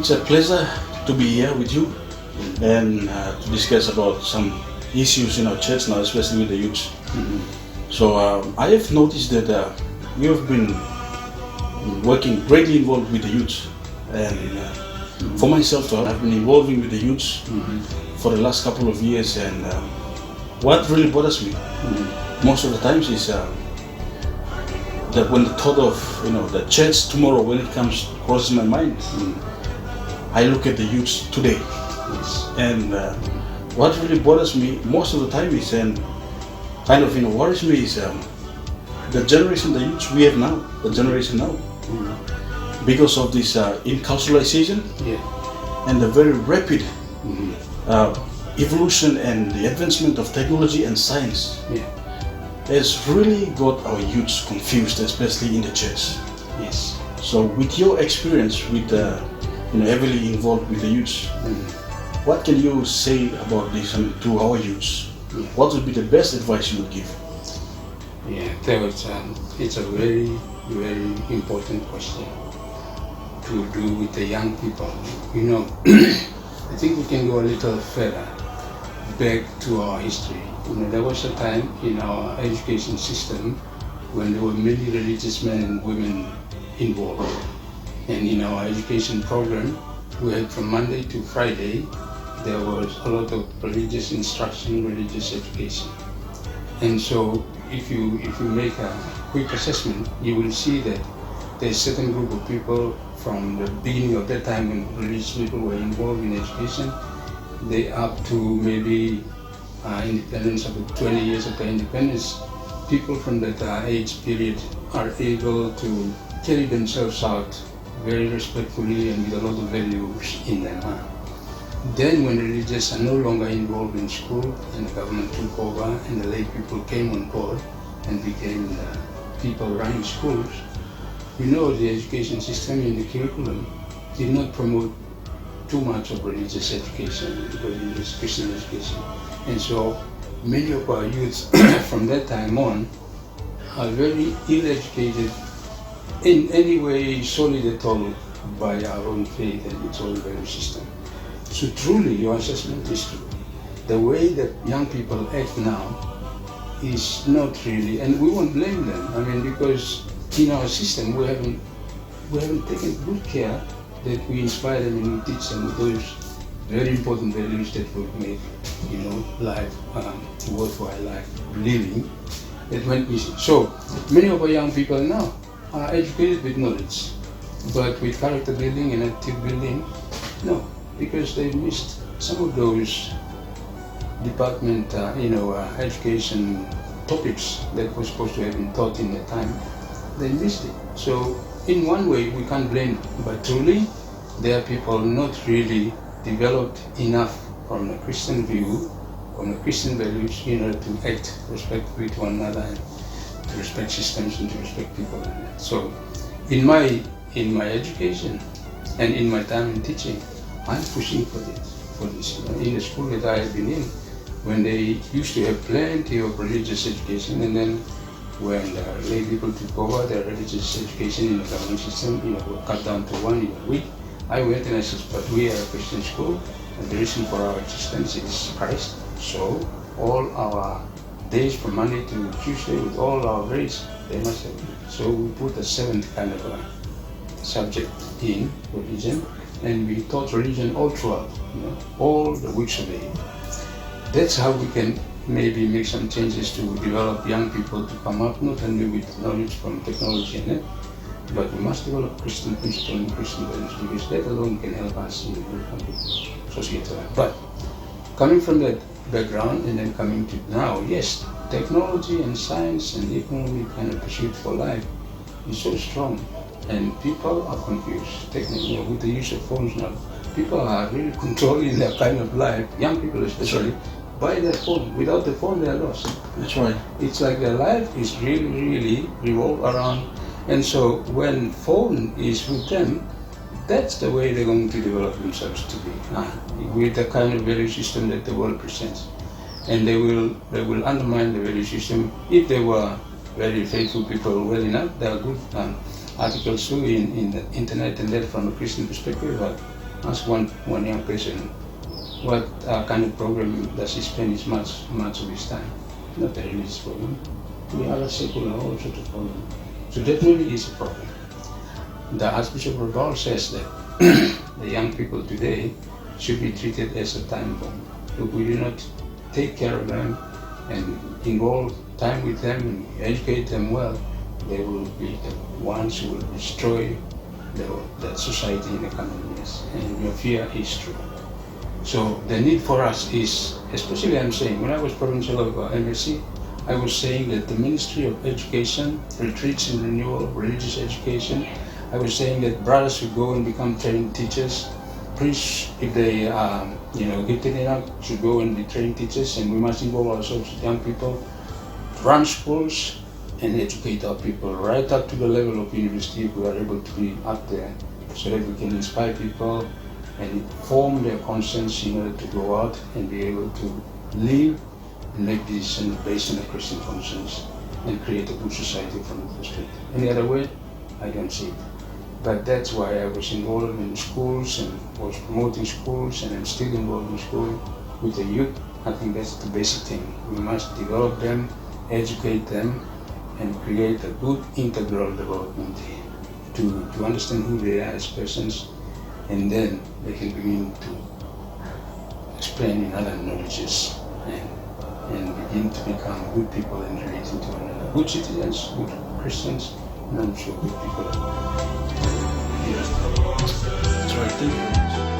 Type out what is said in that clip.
It's a pleasure to be here with you and to discuss about some issues in our church now, especially with the youth. So I have noticed that you have been working greatly involved with the youth, and for myself, I've been involving with the youth for the last couple of years, and what really bothers me most of the times is that when the thought of the church tomorrow, when it comes crosses my mind, I look at the youth today. And what really bothers me most of the time is, and kind of worries me, is the generation, the youth we have now, the generation now, because of this inculturalization and the very rapid evolution and the advancement of technology and science has really got our youths confused, especially in the church. So with your experience with heavily involved with the youths, what can you say about this to our youths? What would be the best advice you would give? Theo, it's a very, very important question to do with the young people. I think we can go a little further back to our history. There was a time in our education system when there were many religious men and women involved. And in our education program, we had from Monday to Friday, there was a lot of religious instruction, religious education. And so if you make a quick assessment, you will see that there's a certain group of people from the beginning of that time when religious people were involved in education, they up to maybe independence, up to 20 years after independence, people from that age period are able to carry themselves out very respectfully and with a lot of values in them. Then when religious are no longer involved in school and the government took over and the lay people came on board and became the people running schools, the education system in the curriculum did not promote too much of religious education, religious Christian education. And so many of our youths from that time on are very ill-educated, in any way solid at all by our own faith and its own value system. So truly your assessment is true. The way that young people act now is not really, and we won't blame them, because in our system we haven't taken good care that we inspire them and we teach them those very important values that will make life worthwhile life living. That went missing. So many of our young people now are educated with knowledge, but with character building and attitude building, no, because they missed some of those department education topics that were supposed to have been taught in that time. They missed it. So in one way we can't blame them, but truly there are people not really developed enough from a Christian view, from the Christian values, in order to act respectfully to one another and to respect systems and to respect people. So in my education and in my time in teaching, I'm pushing for this. In the school that I have been in, when they used to have plenty of religious education, and then when the lay people took over their religious education in the government system, were cut down to one in a week, I went and I said, but we are a Christian school, and the reason for our existence is Christ. So all our days from Monday to Tuesday with all our grades, they must have been. So we put a seventh kind of a subject in religion, and we taught religion all throughout, all the weeks of the year. That's how we can maybe make some changes to develop young people to come up not only with knowledge from technology and that, but we must develop Christian principles and Christian values, because that alone can help us in the society. But coming from that background and then coming to now, yes, technology and science and economic kind of pursuit for life is so strong, and people are confused. Technically, with the use of phones now, people are really controlling their kind of life, young people especially, by their phone. Without the phone, they are lost. That's right. It's like their life is really, really revolved around. And so when phone is with them, that's the way they're going to develop themselves to be, with the kind of value system that the world presents. And they will undermine the value system. If they were very faithful people well enough, there are good articles too in the internet and that from a Christian perspective, but ask one young person, what kind of program does he spend his much of his time? Not a religious program. We have a secular, all sorts of program. So that really is a problem. The Archbishop Raval says that the young people today should be treated as a time bomb. If we do not take care of them and involve time with them and educate them well, they will be the ones who will destroy that society in the coming years. And your fear is true. So the need for us is, especially I'm saying, when I was provincial of MSC, I was saying that the Ministry of Education, retreats and renewal, religious education, I was saying that brothers should go and become trained teachers. Priests, if they are gifted enough, should go and be trained teachers, and we must involve ourselves with young people, run schools, and educate our people right up to the level of university if we are able to be up there, so that we can inspire people and form their conscience in order to go out and be able to live and make decisions based on a Christian conscience and create a good society from the street. Any other way? I don't see it. But that's why I was involved in schools and was promoting schools, and I'm still involved in school with the youth. I think that's the basic thing. We must develop them, educate them, and create a good integral development to understand who they are as persons, and then they can begin to explain in other knowledges and begin to become good people and relating to one another. Good citizens, good Christians, and I'm sure good people. That's right. Thank you.